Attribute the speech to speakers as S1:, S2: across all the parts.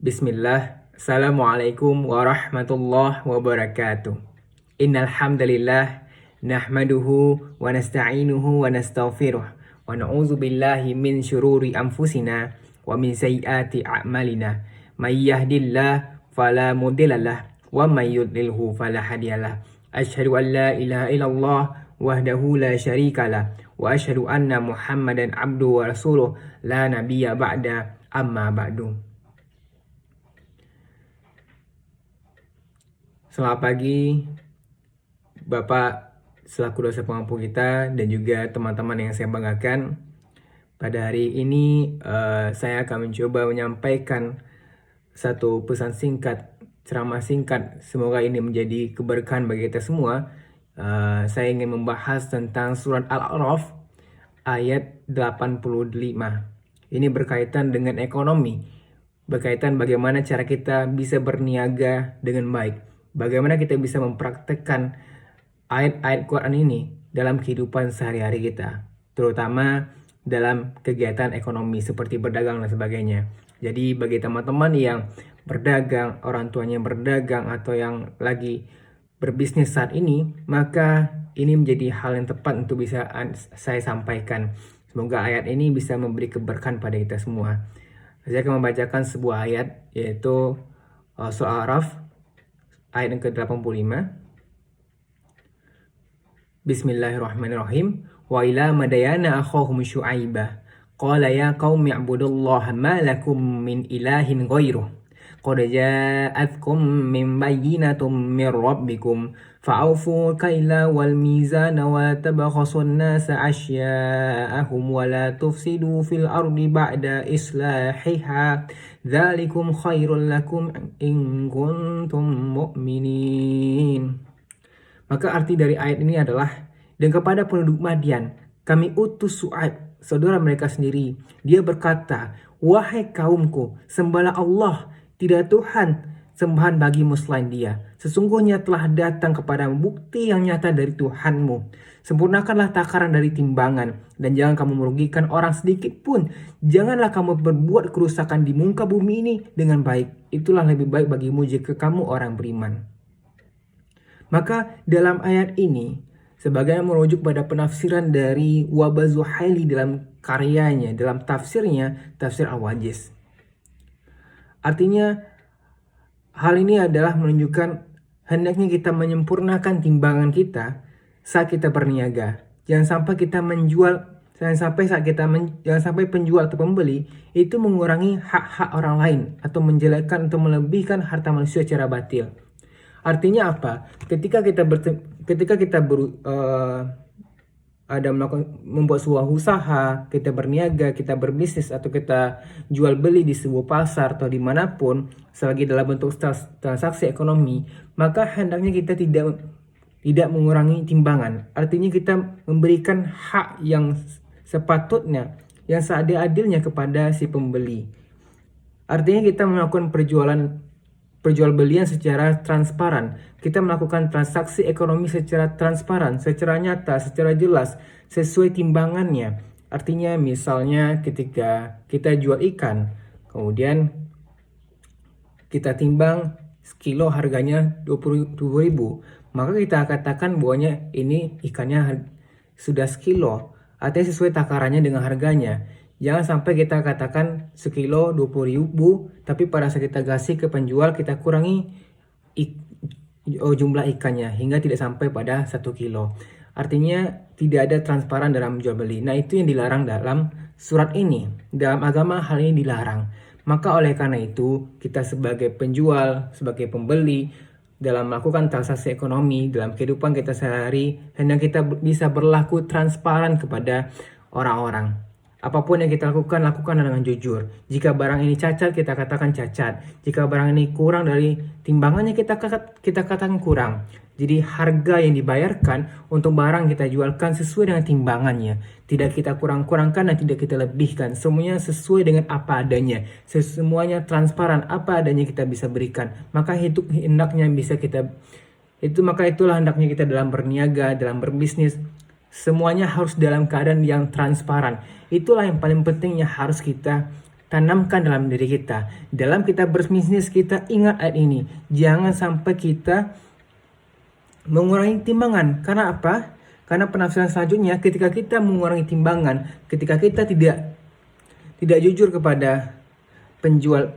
S1: Bismillah, Assalamualaikum warahmatullahi wabarakatuh. Innal hamdalillah nahmaduhu wa nasta'inuhu wa nastaghfiruh wa na'udzu billahi min syururi anfusina wa min sayyiati a'malina. May yahdillah fala mudhillalah wa may yudlilhu fala hadiyalah. Asyhadu an la ilaha illallah wahdahu la syarikalah wa asyhadu anna Muhammadan abduhu wa rasuluh la nabiyya ba'da amma ba'du. Selamat pagi Bapak selaku dosen pengampu kita dan juga teman-teman yang saya banggakan. Pada hari ini saya akan mencoba menyampaikan satu pesan singkat, ceramah singkat. Semoga ini menjadi keberkahan bagi kita semua. Saya ingin membahas tentang surat Al-A'raf ayat 85. Ini berkaitan dengan ekonomi, berkaitan bagaimana cara kita bisa berniaga dengan baik. Bagaimana kita bisa mempraktekkan ayat-ayat Quran ini dalam kehidupan sehari-hari kita, terutama dalam kegiatan ekonomi seperti berdagang dan sebagainya. Jadi bagi teman-teman yang berdagang, orang tuanya berdagang, atau yang lagi berbisnis saat ini, maka ini menjadi hal yang tepat untuk bisa saya sampaikan. Semoga ayat ini bisa memberi keberkahan pada kita semua. Saya akan membacakan sebuah ayat, yaitu surah Al-A'raf ayat yang ke-85. Bismillahirrahmanirrahim. Wa ila madayana akhahum syu'aibah qala ya qaumi ibudullaha ma lakum min ilahin ghairuh qad ja'atkum min bayyinatin min rabbikum fa'awfu kaila wal mizana wa tabakhasun nasa asya'ahum wa la tufsidu fil ardi ba'da islahiha dzalikum khairul lakum in kuntum mu'minin. Maka arti dari ayat ini adalah, dan kepada penduduk Madian kami utus Syuaib, saudara mereka sendiri. Dia berkata, wahai kaumku, sembahlah Allah, tidak Tuhan sembahan bagimu selain Dia. Sesungguhnya telah datang kepadamu bukti yang nyata dari Tuhanmu. Sempurnakanlah takaran dari timbangan, dan jangan kamu merugikan orang sedikit pun. Janganlah kamu berbuat kerusakan di muka bumi ini dengan baik. Itulah lebih baik bagimu jika kamu orang beriman. Maka dalam ayat ini, sebagai merujuk pada penafsiran dari Wahbah Zuhaili dalam karyanya, dalam tafsirnya, Tafsir Al-Wajiz. Artinya, hal ini adalah menunjukkan hendaknya kita menyempurnakan timbangan kita saat kita berniaga. Jangan sampai penjual atau pembeli itu mengurangi hak-hak orang lain atau menjelekkan atau melebihkan harta manusia secara batil. Artinya apa? Ketika kita membuat sebuah usaha, kita berniaga, kita berbisnis, atau kita jual beli di sebuah pasar atau dimanapun, selagi dalam bentuk transaksi ekonomi, maka hendaknya kita tidak mengurangi timbangan. Artinya kita memberikan hak yang sepatutnya, yang seadil-adilnya kepada si pembeli. Artinya kita melakukan perjualbelian secara transparan. Kita melakukan transaksi ekonomi secara transparan, secara nyata, secara jelas, sesuai timbangannya. Artinya misalnya ketika kita jual ikan, kemudian kita timbang sekilo harganya 20.000, maka kita katakan bahwanya ini ikannya sudah sekilo, artinya sesuai takarannya dengan harganya. Jangan sampai kita katakan sekilo 20.000, tapi pada saat kita kasih ke penjual kita kurangi jumlah ikannya hingga tidak sampai pada 1 kilo. Artinya tidak ada transparan dalam jual beli. Nah, itu yang dilarang dalam surat ini. Dalam agama hal ini dilarang. Maka oleh karena itu kita sebagai penjual, sebagai pembeli, dalam melakukan transaksi ekonomi, dalam kehidupan kita sehari, hendaknya kita bisa berlaku transparan kepada orang-orang. Apapun yang kita lakukan dengan jujur. Jika barang ini cacat, kita katakan cacat. Jika barang ini kurang dari timbangannya, kita katakan kurang. Jadi harga yang dibayarkan untuk barang kita jualkan sesuai dengan timbangannya. Tidak kita kurang-kurangkan dan tidak kita lebihkan. Semuanya sesuai dengan apa adanya. Semuanya transparan, apa adanya kita bisa berikan. Maka itu hendaknya bisa kita, itulah hendaknya kita dalam berniaga, dalam berbisnis. Semuanya harus dalam keadaan yang transparan. Itulah yang paling penting yang harus kita tanamkan dalam diri kita. Dalam kita berbisnis kita ingat ayat ini. Jangan sampai kita mengurangi timbangan. Karena apa? Karena penafsiran selanjutnya ketika kita mengurangi timbangan, ketika kita tidak jujur kepada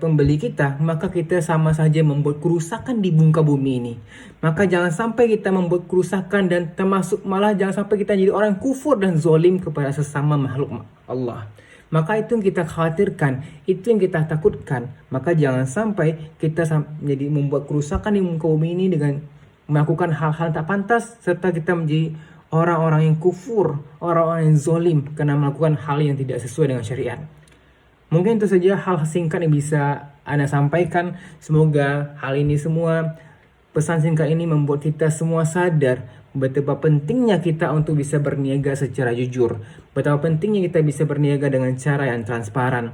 S1: pembeli kita, maka kita sama saja membuat kerusakan di muka bumi ini. Maka jangan sampai kita membuat kerusakan, dan termasuk malah jangan sampai kita jadi orang kufur dan zolim kepada sesama makhluk Allah. Maka itu yang kita khawatirkan, itu yang kita takutkan. Maka jangan sampai kita jadi membuat kerusakan di muka bumi ini dengan melakukan hal-hal tak pantas, serta kita menjadi orang-orang yang kufur, orang-orang yang zolim karena melakukan hal yang tidak sesuai dengan syariat. Mungkin itu saja hal singkat yang bisa Anda sampaikan. Semoga hal ini semua, pesan singkat ini membuat kita semua sadar betapa pentingnya kita untuk bisa berniaga secara jujur. Betapa pentingnya kita bisa berniaga dengan cara yang transparan.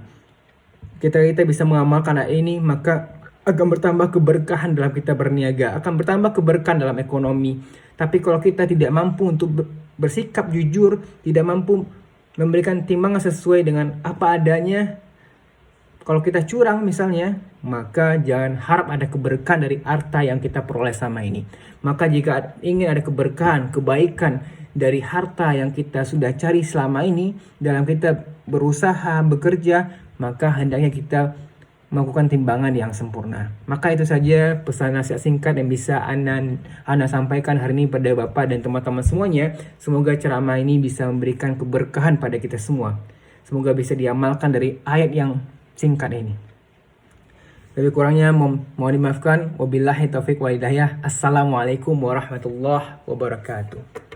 S1: Kita bisa mengamalkan hal ini, maka akan bertambah keberkahan dalam kita berniaga, akan bertambah keberkahan dalam ekonomi. Tapi kalau kita tidak mampu untuk bersikap jujur, tidak mampu memberikan timbangan sesuai dengan apa adanya, kalau kita curang misalnya, maka jangan harap ada keberkahan dari harta yang kita peroleh selama ini. Maka jika ingin ada keberkahan, kebaikan dari harta yang kita sudah cari selama ini, dalam kita berusaha, bekerja, maka hendaknya kita melakukan timbangan yang sempurna. Maka itu saja pesan nasihat singkat yang bisa Ana sampaikan hari ini pada Bapak dan teman-teman semuanya. Semoga ceramah ini bisa memberikan keberkahan pada kita semua. Semoga bisa diamalkan dari ayat yang singkat ini. Lebih kurangnya mohon dimaafkan. Wabillahi taufiq wal hidayah. Assalamualaikum warahmatullahi wabarakatuh.